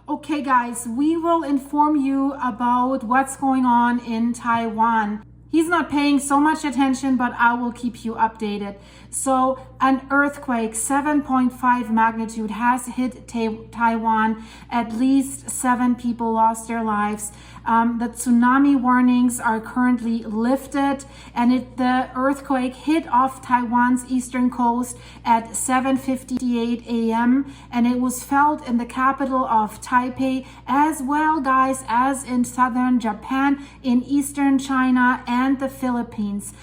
Okay guys, we will inform you about what's going on in Taiwan. He's not paying so much attention, but I will keep you updated. So an earthquake, 7.5 magnitude, has hit Taiwan. At least 7 people lost their lives. The tsunami warnings are currently lifted, and the earthquake hit off Taiwan's eastern coast at 7:58 a.m. and it was felt in the capital of Taipei, as well, guys, as in southern Japan, in eastern China, and the Philippines.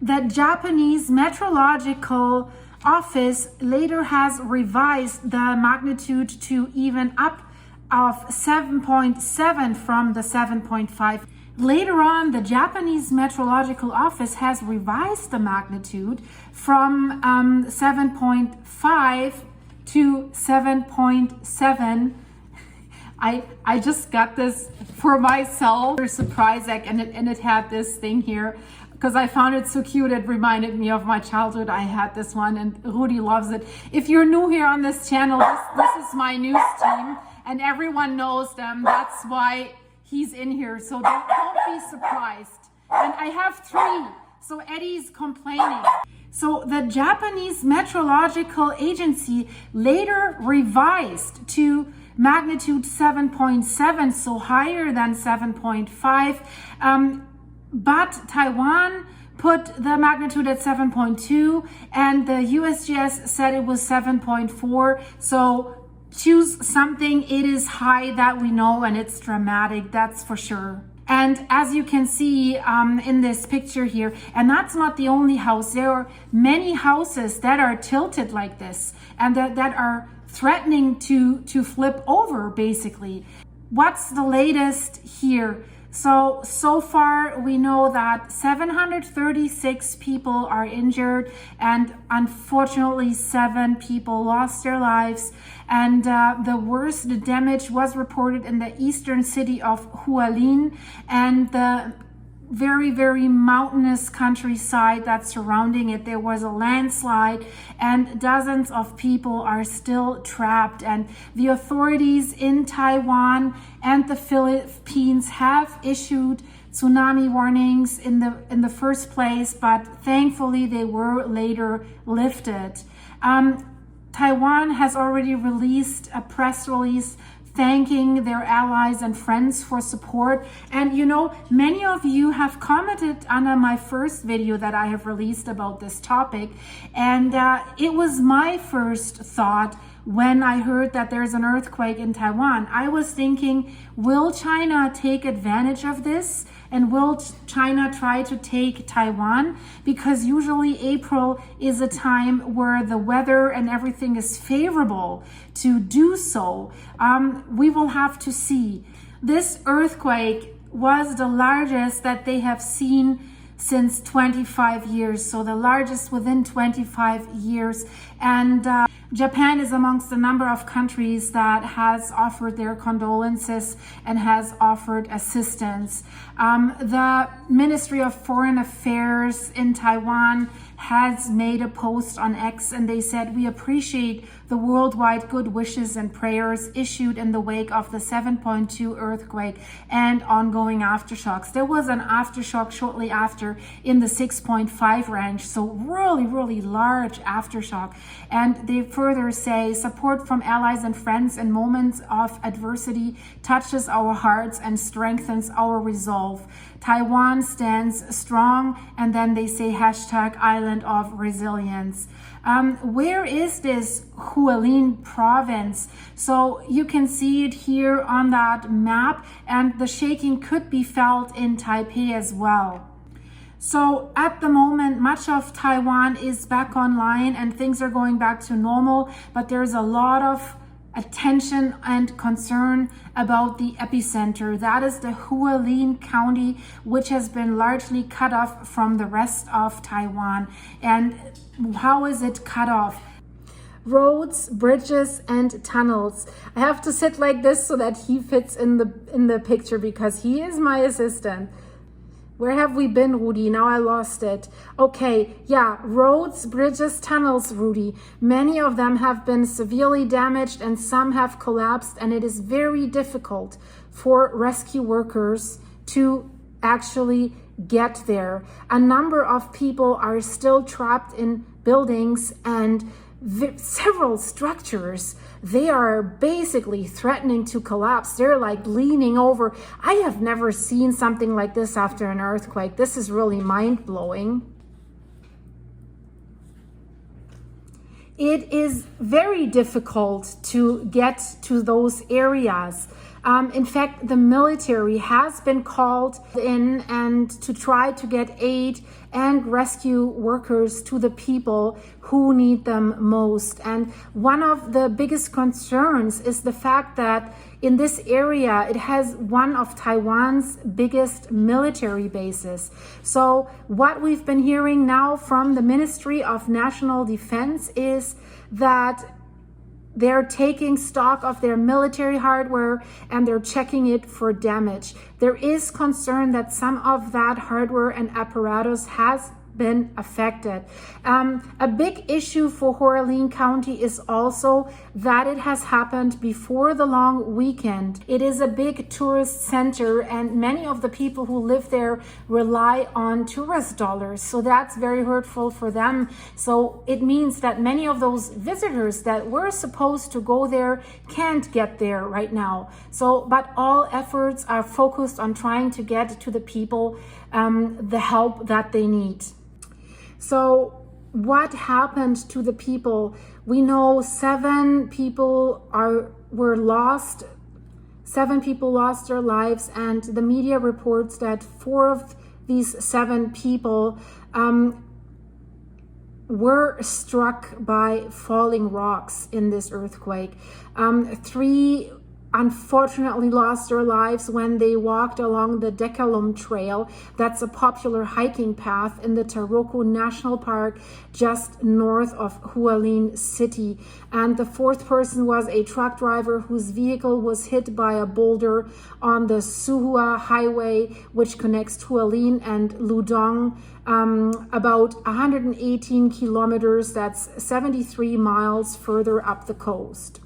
The Japanese Meteorological Office later has revised the magnitude to even up of 7.7 from the 7.5. Later on, the Japanese Meteorological Office has revised the magnitude from 7.5 to 7.7. I just got this for myself, a surprise egg, and it had this thing here because I found it so cute. It reminded me of my childhood. I had this one and Rudy loves it. If you're new here on this channel, this is my news team and everyone knows them. That's why he's in here. So don't be surprised. And I have 3. So Eddie's complaining. So the Japanese Meteorological Agency later revised to magnitude 7.7, so higher than 7.5. But Taiwan put the magnitude at 7.2, and the USGS said it was 7.4. So choose something. It is high, that we know, and it's dramatic, that's for sure. And as you can see in this picture here, and that's not the only house, there are many houses that are tilted like this and that are threatening to flip over, basically. What's the latest here? So far we know that 736 people are injured, and unfortunately 7 people lost their lives. And the worst damage was reported in the eastern city of Hualien and the very, very mountainous countryside that's surrounding it. There was a landslide and dozens of people are still trapped. And the authorities in Taiwan and the Philippines have issued tsunami warnings in the first place, but thankfully they were later lifted. Taiwan has already released a press release thanking their allies and friends for support. And you know, many of you have commented under my first video that I have released about this topic. And it was my first thought when I heard that there's an earthquake in Taiwan. I was thinking, will China take advantage of this? And will China try to take Taiwan? Because usually April is a time where the weather and everything is favorable to do so. We will have to see. This earthquake was the largest that they have seen since 25 years. So the largest within 25 years. And Japan is amongst a number of countries that has offered their condolences and has offered assistance. The Ministry of Foreign Affairs in Taiwan has made a post on X, and they said, "We appreciate the worldwide good wishes and prayers issued in the wake of the 7.2 earthquake and ongoing aftershocks." There was an aftershock shortly after in the 6.5 range, so really, really large aftershock. And they further say, "Support from allies and friends in moments of adversity touches our hearts and strengthens our resolve. Taiwan stands strong." And then they say #Island of Resilience. Where is this Hualien province? So you can see it here on that map, and the shaking could be felt in Taipei as well. So at the moment, much of Taiwan is back online and things are going back to normal, but there's a lot of attention and concern about the epicenter. That is the Hualien County, which has been largely cut off from the rest of Taiwan. And how is it cut off? Roads, bridges, and tunnels. I have to sit like this so that he fits in the picture because he is my assistant. Where have we been, Rudy? Now I lost it. Okay, yeah, roads, bridges, tunnels, Rudy. Many of them have been severely damaged and some have collapsed, and it is very difficult for rescue workers to actually get there. A number of people are still trapped in buildings, and several structures, they are basically threatening to collapse. They're like leaning over. I have never seen something like this after an earthquake. This is really mind-blowing. It is very difficult to get to those areas. In fact, the military has been called in and to try to get aid and rescue workers to the people who need them most. And one of the biggest concerns is the fact that in this area, it has one of Taiwan's biggest military bases. So what we've been hearing now from the Ministry of National Defense is that they're taking stock of their military hardware and they're checking it for damage. There is concern that some of that hardware and apparatus has been affected. A big issue for Hualien County is also that it has happened before the long weekend. It is a big tourist center and many of the people who live there rely on tourist dollars. So that's very hurtful for them. So it means that many of those visitors that were supposed to go there can't get there right now. So, but all efforts are focused on trying to get to the people the help that they need. So what happened to the people? We know 7 people were lost. 7 people lost their lives, and the media reports that 4 of these 7 people were struck by falling rocks in this earthquake. 3 unfortunately lost their lives when they walked along the Decalum Trail. That's a popular hiking path in the Taroko National Park just north of Hualien City. And the 4th person was a truck driver whose vehicle was hit by a boulder on the Suhua Highway, which connects Hualien and Ludong, about 118 kilometers. That's 73 miles further up the coast.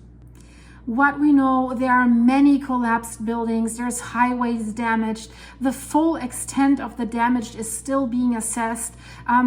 What we know, there are many collapsed buildings, there's highways damaged. The full extent of the damage is still being assessed.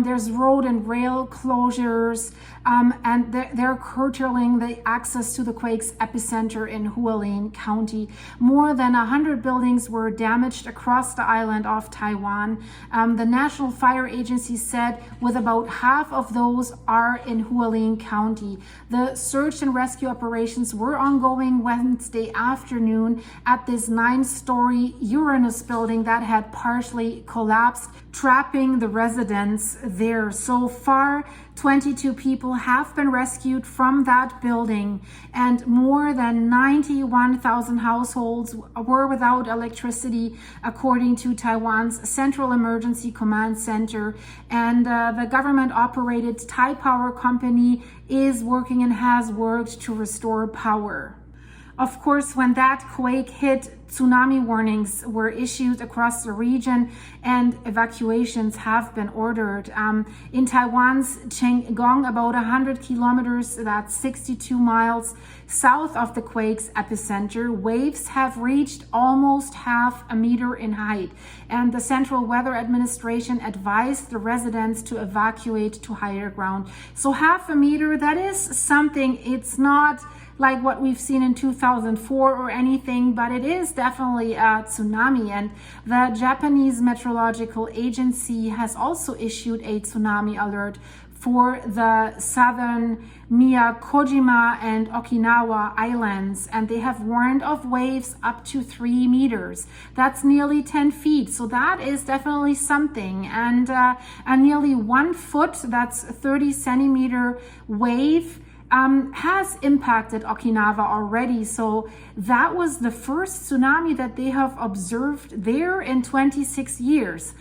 There's road and rail closures, and they're curtailing the access to the quake's epicenter in Hualien County. More than 100 buildings were damaged across the island of Taiwan. The National Fire Agency said with about half of those are in Hualien County. The search and rescue operations were ongoing Wednesday afternoon at this 9-story Uranus building that had partially collapsed, trapping the residents there. So far, 22 people have been rescued from that building, and more than 91,000 households were without electricity, according to Taiwan's Central Emergency Command Center. And the government-operated Tai Power Company is working and has worked to restore power. Of course, when that quake hit, tsunami warnings were issued across the region and evacuations have been ordered. In Taiwan's Chenggong, about 100 kilometers, that's 62 miles south of the quake's epicenter, waves have reached almost half a meter in height. And the Central Weather Administration advised the residents to evacuate to higher ground. So half a meter, that is something. It's not like what we've seen in 2004 or anything, but it is definitely a tsunami. And the Japanese Meteorological Agency has also issued a tsunami alert for the southern Miyakojima and Okinawa islands, and they have warned of waves up to 3 meters. That's nearly 10 feet, so that is definitely something. And a nearly 1 foot, that's 30 centimeter wave has impacted Okinawa already. So that was the first tsunami that they have observed there in 26 years.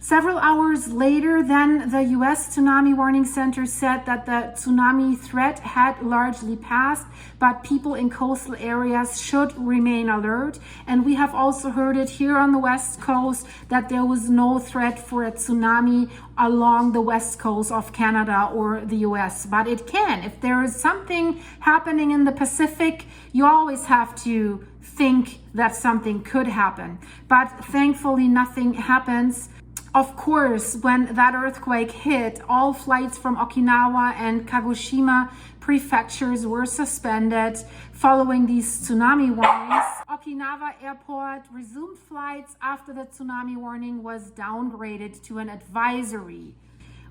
Several hours later, then the US Tsunami Warning Center said that the tsunami threat had largely passed, but people in coastal areas should remain alert. And we have also heard it here on the West Coast that there was no threat for a tsunami along the West Coast of Canada or the US, but it can. If there is something happening in the Pacific, you always have to think that something could happen. But thankfully, nothing happens. Of course, when that earthquake hit, all flights from Okinawa and Kagoshima prefectures were suspended following these tsunami warnings. Okinawa Airport resumed flights after the tsunami warning was downgraded to an advisory.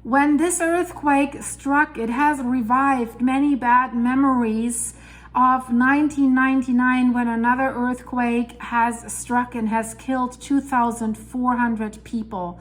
When this earthquake struck, it has revived many bad memories of 1999, when another earthquake has struck and has killed 2,400 people.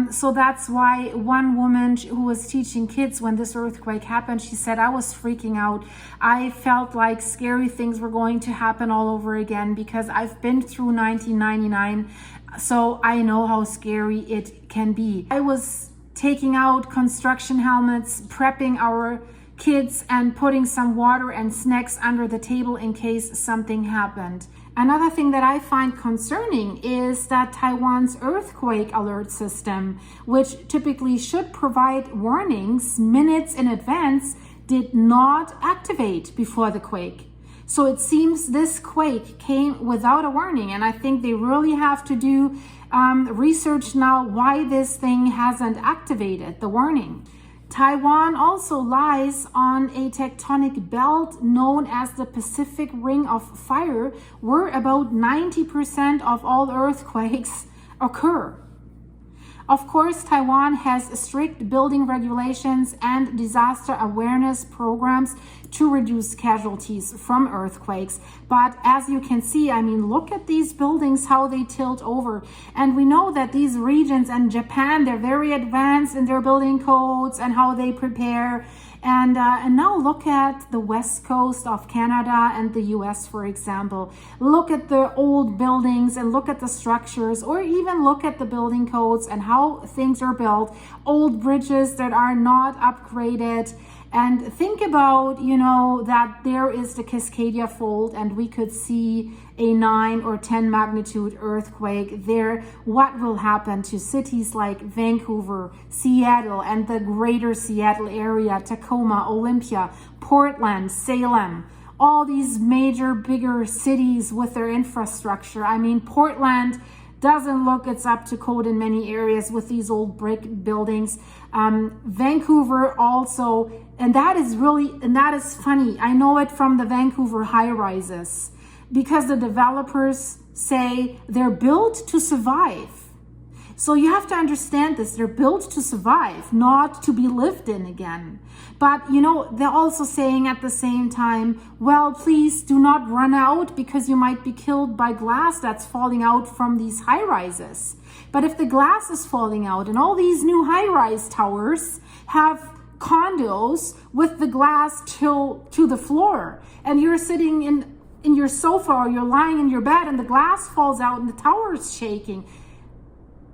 So that's why one woman who was teaching kids when this earthquake happened, she said, I was freaking out. I felt like scary things were going to happen all over again because I've been through 1999, so I know how scary it can be. I was taking out construction helmets, prepping our kids and putting some water and snacks under the table in case something happened. Another thing that I find concerning is that Taiwan's earthquake alert system, which typically should provide warnings minutes in advance, did not activate before the quake. So it seems this quake came without a warning, and I think they really have to do research now why this thing hasn't activated the warning. Taiwan also lies on a tectonic belt known as the Pacific Ring of Fire, where about 90% of all earthquakes occur. Of course, Taiwan has strict building regulations and disaster awareness programs to reduce casualties from earthquakes. But as you can see, I mean, look at these buildings, how they tilt over. And we know that these regions and Japan, they're very advanced in their building codes and how they prepare. And now look at the West Coast of Canada and the US, for example. Look at the old buildings and look at the structures, or even look at the building codes and how things are built. Old bridges that are not upgraded. And think about, you know, that there is the Cascadia Fault and we could see a 9 or 10 magnitude earthquake there. What will happen to cities like Vancouver, Seattle, and the greater Seattle area, Tacoma, Olympia, Portland, Salem, all these major, bigger cities with their infrastructure. I mean, Portland doesn't look it's up to code in many areas with these old brick buildings. Vancouver also, and that is funny. I know it from the Vancouver high rises, because the developers say they're built to survive. So you have to understand this. They're built to survive, not to be lived in again. But, you know, they're also saying at the same time, well, please do not run out because you might be killed by glass that's falling out from these high rises. But if the glass is falling out and all these new high-rise towers have condos with the glass to the floor, and you're sitting in your sofa or you're lying in your bed and the glass falls out and the tower is shaking,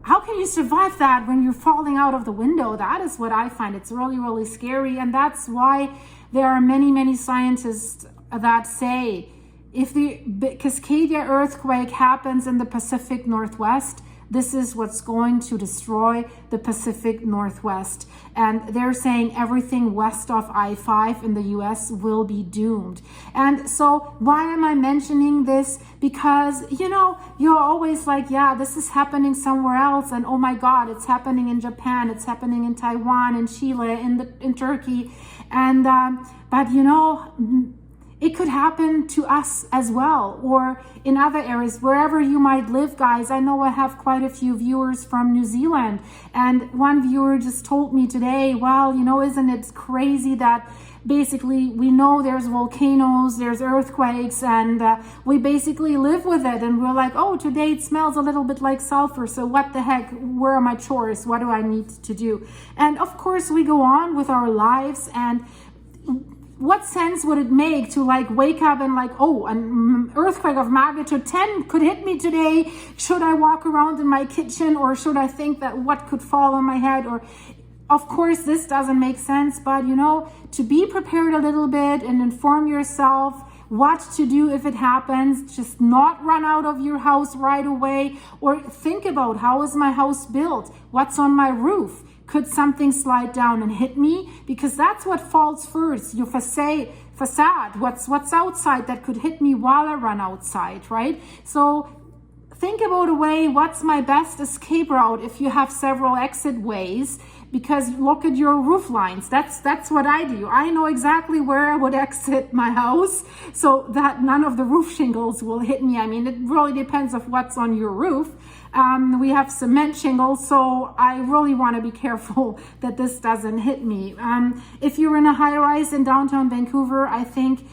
how can you survive that when you're falling out of the window? That is what I find. It's really, really scary. And that's why there are many, many scientists that say if the Cascadia earthquake happens in the Pacific Northwest, this is what's going to destroy the Pacific Northwest. And they're saying everything west of I-5 in the US will be doomed. And so why am I mentioning this? Because, you know, you're always like, yeah, this is happening somewhere else. And oh my God, it's happening in Japan. It's happening in Taiwan, in Chile, in Turkey. And, but you know, it could happen to us as well, or in other areas, wherever you might live, guys. I know I have quite a few viewers from New Zealand, and one viewer just told me today, well, you know, isn't it crazy that basically we know there's volcanoes, there's earthquakes, and we basically live with it, and we're like, oh, today it smells a little bit like sulfur, so what the heck, where are my chores, what do I need to do? And of course we go on with our lives, and what sense would it make to like wake up and like, oh, an earthquake of magnitude 10 could hit me today? Should I walk around in my kitchen, or should I think that what could fall on my head? Or of course, this doesn't make sense, but you know, to be prepared a little bit and inform yourself what to do if it happens. Just not run out of your house right away, or think about, how is my house built? What's on my roof? Could something slide down and hit me? Because that's what falls first, your facade, what's outside that could hit me while I run outside, right? So think about a way, what's my best escape route if you have several exit ways, because look at your roof lines. That's what I do. I know exactly where I would exit my house so that none of the roof shingles will hit me. I mean, it really depends on what's on your roof. We have cement shingles, so I really want to be careful that this doesn't hit me. If you're in a high rise in downtown Vancouver, I think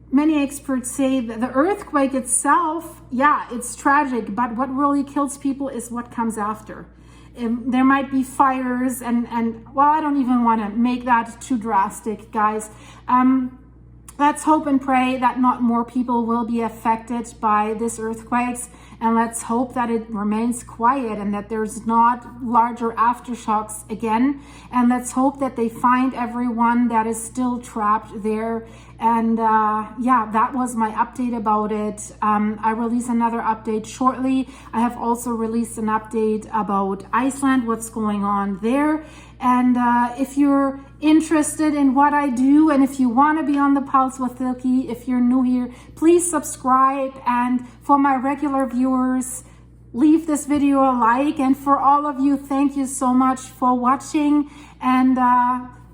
many experts say that the earthquake itself, yeah, it's tragic, but what really kills people is what comes after. There might be fires and well, I don't even want to make that too drastic, guys. Let's hope and pray that not more people will be affected by this earthquakes, and let's hope that it remains quiet and that there's not larger aftershocks again. And let's hope that they find everyone that is still trapped there. And yeah, that was my update about it. I release another update shortly. I have also released an update about Iceland, what's going on there. And if you're interested in what I do, and if you want to be on the pulse with Silky, if you're new here, please subscribe. And for my regular viewers, leave this video a like. And for all of you, thank you so much for watching. And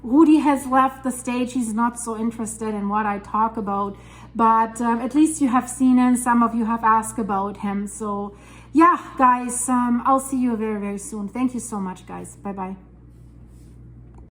Rudy has left the stage. He's not so interested in what I talk about, but at least you have seen him. Some of you have asked about him. So yeah, guys, I'll see you very, very soon. Thank you so much, guys. Bye-bye.